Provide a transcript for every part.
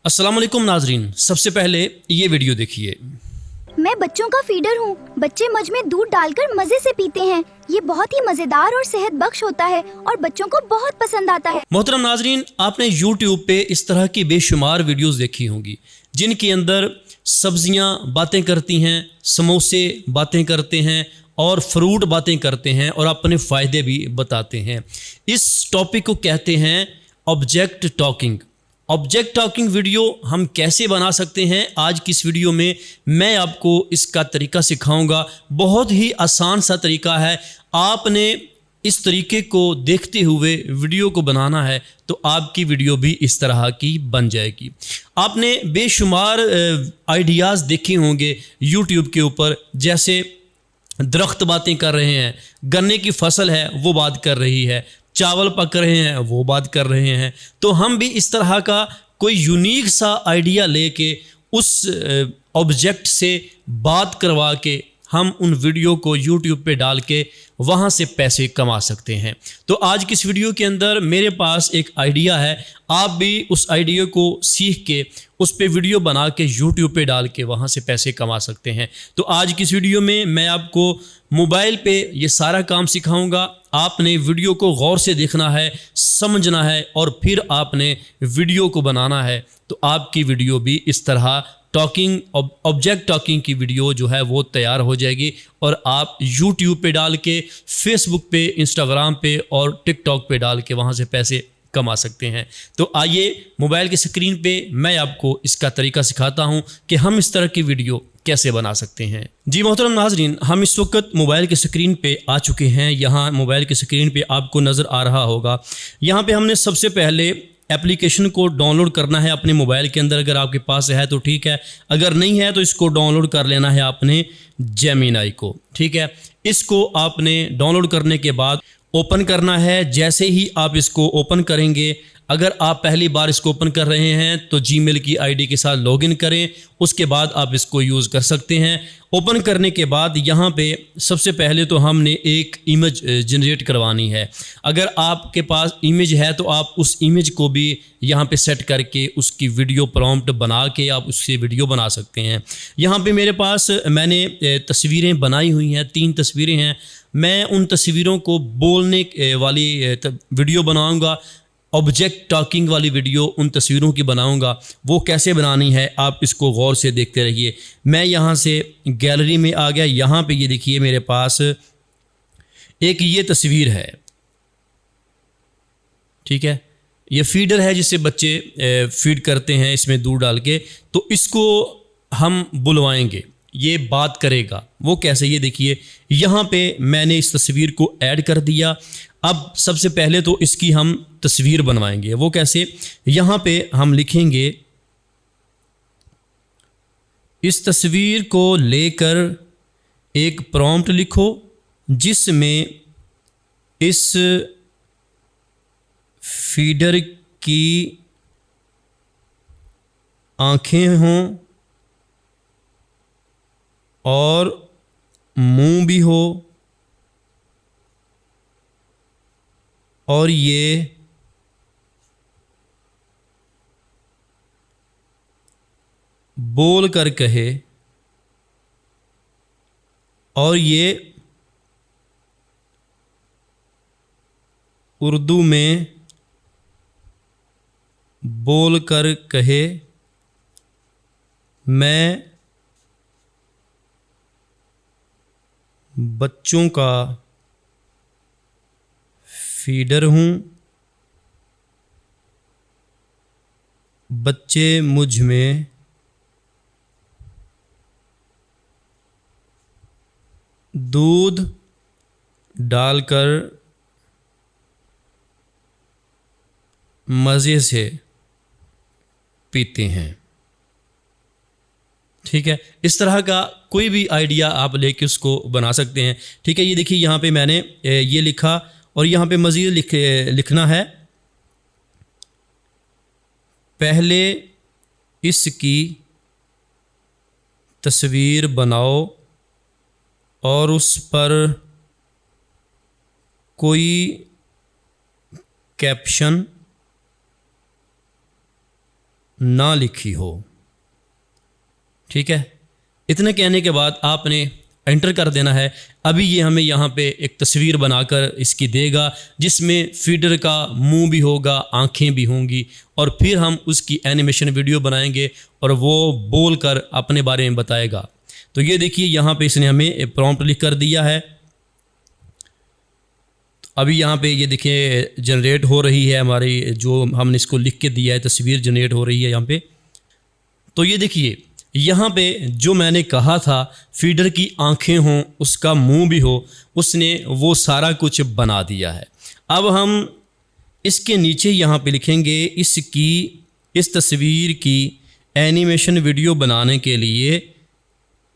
अस्सलाम वालेकुम नाजरीन, सबसे पहले ये वीडियो देखिए। मैं बच्चों का फीडर हूँ। बच्चे मज में दूध डालकर मजे से पीते हैं। ये बहुत ही मजेदार और सेहत बख्श होता है और बच्चों को बहुत पसंद आता है। मोहतरम नाजरीन, आपने YouTube पे इस तरह की बेशुमार वीडियोस देखी होंगी जिनके अंदर सब्जियां बातें करती हैं, समोसे बातें करते हैं और फ्रूट बातें करते हैं और अपने फ़ायदे भी बताते हैं। इस टॉपिक को कहते हैं object talking. Object talking video हम कैसे बना सकते हैं, आज की इस वीडियो में मैं आपको इसका तरीका सिखाऊंगा। बहुत ही आसान सा तरीका है। आपने इस तरीके को देखते हुए वीडियो को बनाना है तो आपकी वीडियो भी इस तरह की बन जाएगी। आपने बेशुमार आइडियाज़ देखे होंगे यूट्यूब के ऊपर, जैसे दरख्त बातें कर रहे हैं, गन्ने की फसल है वो बात कर रही है, चावल पक रहे हैं वो बात कर रहे हैं। तो हम भी इस तरह का कोई यूनिक सा आइडिया लेके उस ऑब्जेक्ट से बात करवा के हम उन वीडियो को YouTube पे डाल के वहाँ से पैसे कमा सकते हैं। तो आज की इस वीडियो के अंदर मेरे पास एक आइडिया है, आप भी उस आइडिया को सीख के उस पे वीडियो बना के YouTube पे डाल के वहाँ से पैसे कमा सकते हैं। तो आज की इस वीडियो में मैं आपको मोबाइल पे ये सारा काम सिखाऊंगा। आपने वीडियो को गौर से देखना है, समझना है और फिर आपने वीडियो को बनाना है। तो आपकी वीडियो भी इस तरह टॉकिंग ऑब्जेक्ट टॉकिंग की वीडियो जो है वो तैयार हो जाएगी और आप YouTube पे डाल के, Facebook पे, Instagram पे और TikTok पे डाल के वहाँ से पैसे कमा सकते हैं। तो आइए मोबाइल की स्क्रीन पे मैं आपको इसका तरीका सिखाता हूँ कि हम इस तरह की वीडियो कैसे बना सकते हैं। जी मोहतरम नाजरीन, हम इस वक्त मोबाइल की स्क्रीन पे आ चुके हैं। यहाँ मोबाइल की स्क्रीन पे आपको नज़र आ रहा होगा, यहाँ पे हमने सबसे पहले एप्लीकेशन को डाउनलोड करना है अपने मोबाइल के अंदर। अगर आपके पास है तो ठीक है, अगर नहीं है तो इसको डाउनलोड कर लेना है आपने जेमिनी को। ठीक है, इसको आपने डाउनलोड करने के बाद ओपन करना है। जैसे ही आप इसको ओपन करेंगे, अगर आप पहली बार इसको ओपन कर रहे हैं तो जीमेल की आईडी के साथ लॉगिन करें, उसके बाद आप इसको यूज़ कर सकते हैं। ओपन करने के बाद यहाँ पे सबसे पहले तो हमने एक इमेज जनरेट करवानी है। अगर आपके पास इमेज है तो आप उस इमेज को भी यहाँ पे सेट करके उसकी वीडियो प्रॉम्प्ट बना के आप उससे वीडियो बना सकते हैं। यहाँ पे मेरे पास मैंने तस्वीरें बनाई हुई हैं, 3 तस्वीरें हैं। मैं उन तस्वीरों को बोलने वाली वीडियो बनाऊँगा, ऑब्जेक्ट टॉकिंग वाली वीडियो उन तस्वीरों की बनाऊंगा। वो कैसे बनानी है आप इसको गौर से देखते रहिए। मैं यहाँ से गैलरी में आ गया। यहाँ पे ये देखिए मेरे पास एक ये तस्वीर है। ठीक है, ये फीडर है जिससे बच्चे फीड करते हैं इसमें दूध डाल के। तो इसको हम बुलवाएंगे, ये बात करेगा। वो कैसे, ये देखिए यहाँ पे मैंने इस तस्वीर को ऐड कर दिया। अब सबसे पहले तो इसकी हम तस्वीर बनवाएंगे। वो कैसे, यहाँ पे हम लिखेंगे, इस तस्वीर को लेकर एक प्रॉम्प्ट लिखो जिसमें इस फीडर की आँखें हों और मुंह भी हो और ये बोल कर कहे और ये उर्दू में बोल कर कहे, मैं बच्चों का फीडर हूँ, बच्चे मुझ में दूध डालकर मज़े से पीते हैं। ठीक है, इस तरह का कोई भी आइडिया आप लेके उसको बना सकते हैं। ठीक है, ये देखिए यहाँ पे मैंने ये लिखा और यहाँ पे मज़ीद लिखना है, पहले इसकी तस्वीर बनाओ और उस पर कोई कैप्शन ना लिखी हो। ठीक है, इतने कहने के बाद आपने एंटर कर देना है। अभी ये हमें यहाँ पे एक तस्वीर बनाकर इसकी देगा जिसमें फीडर का मुंह भी होगा, आंखें भी होंगी, और फिर हम उसकी एनिमेशन वीडियो बनाएंगे और वो बोल कर अपने बारे में बताएगा। तो ये देखिए यहाँ पे इसने हमें प्रॉम्प्ट लिख कर दिया है। अभी यहाँ पे ये देखिए जनरेट हो रही है हमारी, जो हमने इसको लिख के दिया है तस्वीर जनरेट हो रही है यहाँ पे। तो ये देखिए यहाँ पे जो मैंने कहा था फीडर की आंखें हों, उसका मुंह भी हो, उसने वो सारा कुछ बना दिया है। अब हम इसके नीचे यहाँ पे लिखेंगे इस तस्वीर की एनिमेशन वीडियो बनाने के लिए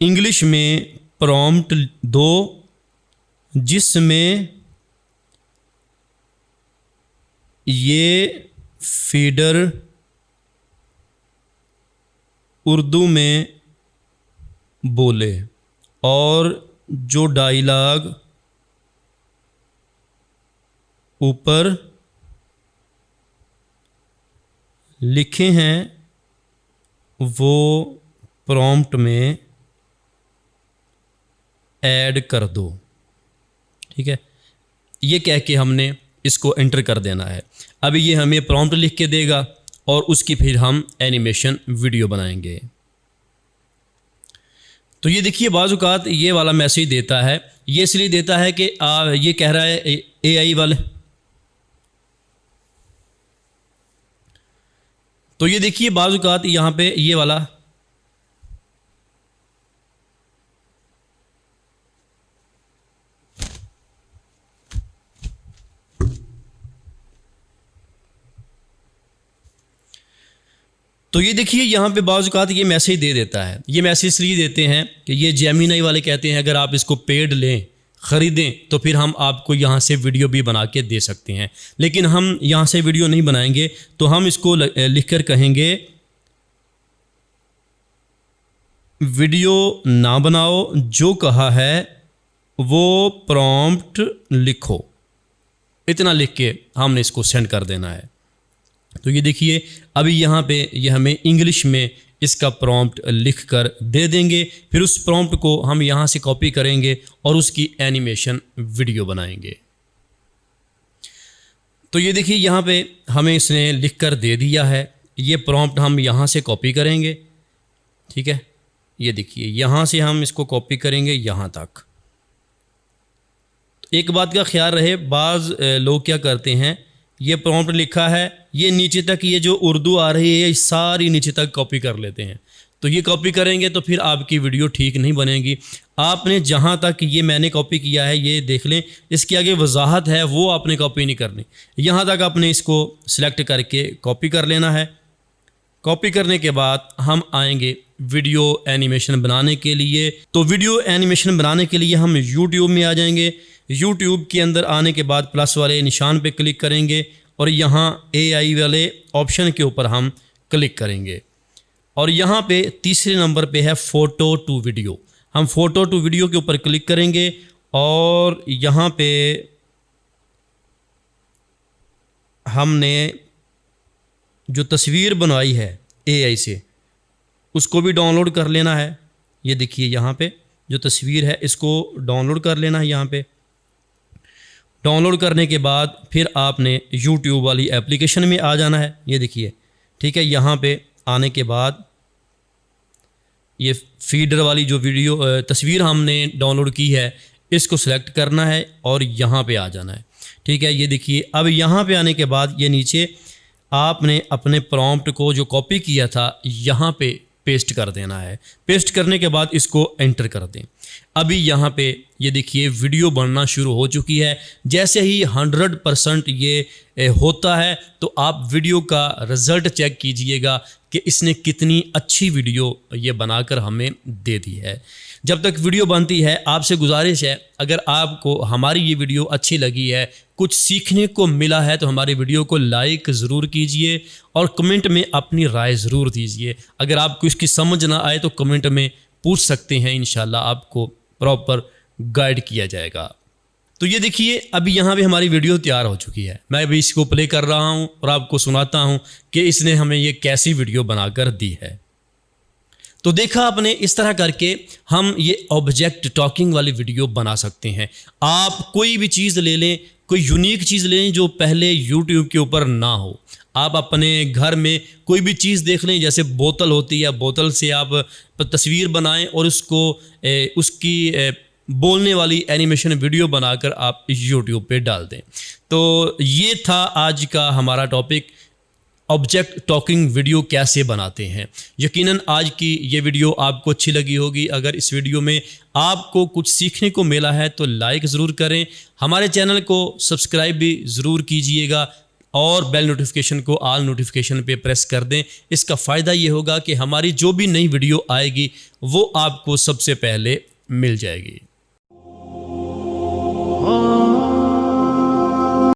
इंग्लिश में प्रॉम्प्ट दो जिसमें ये फीडर उर्दू में बोले और जो डायलॉग ऊपर लिखे हैं वो प्रॉम्प्ट में ऐड कर दो। ठीक है, ये कह के हमने इसको एंटर कर देना है। अभी ये हमें प्रॉम्प्ट लिख के देगा और उसकी फिर हम एनिमेशन वीडियो बनाएंगे। तो ये देखिए बाज़ औक़ात ये वाला मैसेज देता है, ये इसलिए देता है कि ये कह रहा है AI वाले। तो ये देखिए बाज़ औक़ात यहाँ पे ये वाला तो ये देखिए यहाँ पे बाज़ औक़ात ये मैसेज दे देता है। ये मैसेज इसलिए देते हैं कि ये जेमिनी वाले कहते हैं अगर आप इसको पेड लें, ख़रीदें तो फिर हम आपको यहाँ से वीडियो भी बना के दे सकते हैं, लेकिन हम यहाँ से वीडियो नहीं बनाएंगे। तो हम इसको लिख कर कहेंगे वीडियो ना बनाओ, जो कहा है वो प्रॉम्प्ट लिखो। इतना लिख के हमने इसको सेंड कर देना है। तो ये देखिए अभी यहाँ पे ये हमें इंग्लिश में इसका प्रॉम्प्ट लिख कर दे देंगे। फिर उस प्रॉम्प्ट को हम यहाँ से कॉपी करेंगे और उसकी एनिमेशन वीडियो बनाएंगे। तो ये देखिए यहाँ पे हमें इसने लिख कर दे दिया है। ये प्रॉम्प्ट हम यहाँ से कॉपी करेंगे। ठीक है, ये देखिए यहाँ से हम इसको कॉपी करेंगे यहाँ तक। एक बात का ख्याल रहे, बाज़ लोग क्या करते हैं, ये प्रॉम्प्ट लिखा है, ये नीचे तक ये जो उर्दू आ रही है ये सारी नीचे तक कॉपी कर लेते हैं। तो ये कॉपी करेंगे तो फिर आपकी वीडियो ठीक नहीं बनेगी। आपने जहाँ तक ये मैंने कॉपी किया है ये देख लें, इसके आगे वजाहत है वो आपने कॉपी नहीं करनी। यहाँ तक आपने इसको सिलेक्ट करके कॉपी कर लेना है। कॉपी करने के बाद हम आएंगे वीडियो एनिमेशन बनाने के लिए। तो वीडियो एनिमेशन बनाने के लिए हम यूट्यूब में आ जाएंगे। यूट्यूब के अंदर आने के बाद प्लस वाले निशान पे क्लिक करेंगे और यहाँ AI वाले ऑप्शन के ऊपर हम क्लिक करेंगे और यहाँ पे तीसरे नंबर पे है फ़ोटो टू वीडियो। हम फ़ोटो टू वीडियो के ऊपर क्लिक करेंगे और यहाँ पे हमने जो तस्वीर बनवाई है AI से उसको भी डाउनलोड कर लेना है। ये देखिए यहाँ पे जो तस्वीर है इसको डाउनलोड कर लेना है। यहाँ पे डाउनलोड करने के बाद फिर आपने YouTube वाली एप्लीकेशन में आ जाना है। ये देखिए, ठीक है, यहाँ पे आने के बाद ये फीडर वाली जो वीडियो तस्वीर हमने डाउनलोड की है इसको सिलेक्ट करना है और यहाँ पे आ जाना है। ठीक है, ये देखिए अब यहाँ पे आने के बाद ये नीचे आपने अपने प्रॉम्प्ट को जो कॉपी किया था यहाँ पे पेस्ट कर देना है। पेस्ट करने के बाद इसको एंटर कर दें। अभी यहाँ पे ये देखिए वीडियो बनना शुरू हो चुकी है। जैसे ही 100% ये होता है तो आप वीडियो का रिज़ल्ट चेक कीजिएगा कि इसने कितनी अच्छी वीडियो ये बनाकर हमें दे दी है। जब तक वीडियो बनती है आपसे गुजारिश है, अगर आपको हमारी ये वीडियो अच्छी लगी है, कुछ सीखने को मिला है तो हमारे वीडियो को लाइक ज़रूर कीजिए और कमेंट में अपनी राय ज़रूर दीजिए। अगर आपको इसकी समझ ना आए तो कमेंट में पूछ सकते हैं, इंशाल्लाह आपको प्रॉपर गाइड किया जाएगा। तो ये देखिए अभी यहाँ पे हमारी वीडियो तैयार हो चुकी है। मैं अभी इसको प्ले कर रहा हूँ और आपको सुनाता हूँ कि इसने हमें ये कैसी वीडियो बनाकर दी है। तो देखा आपने, इस तरह करके हम ये ऑब्जेक्ट टॉकिंग वाली वीडियो बना सकते हैं। आप कोई भी चीज़ ले लें, कोई यूनिक चीज़ ले लें जो पहले यूट्यूब के ऊपर ना हो। आप अपने घर में कोई भी चीज़ देख लें, जैसे बोतल होती है, बोतल से आप तस्वीर बनाएं और उसको उसकी बोलने वाली एनिमेशन वीडियो बनाकर आप यूट्यूब पे डाल दें। तो ये था आज का हमारा टॉपिक, ऑब्जेक्ट टॉकिंग वीडियो कैसे बनाते हैं। यकीनन आज की ये वीडियो आपको अच्छी लगी होगी। अगर इस वीडियो में आपको कुछ सीखने को मिला है तो लाइक ज़रूर करें, हमारे चैनल को सब्सक्राइब भी ज़रूर कीजिएगा और बेल नोटिफिकेशन को ऑल नोटिफिकेशन पे प्रेस कर दें। इसका फ़ायदा ये होगा कि हमारी जो भी नई वीडियो आएगी वो आपको सबसे पहले मिल जाएगी।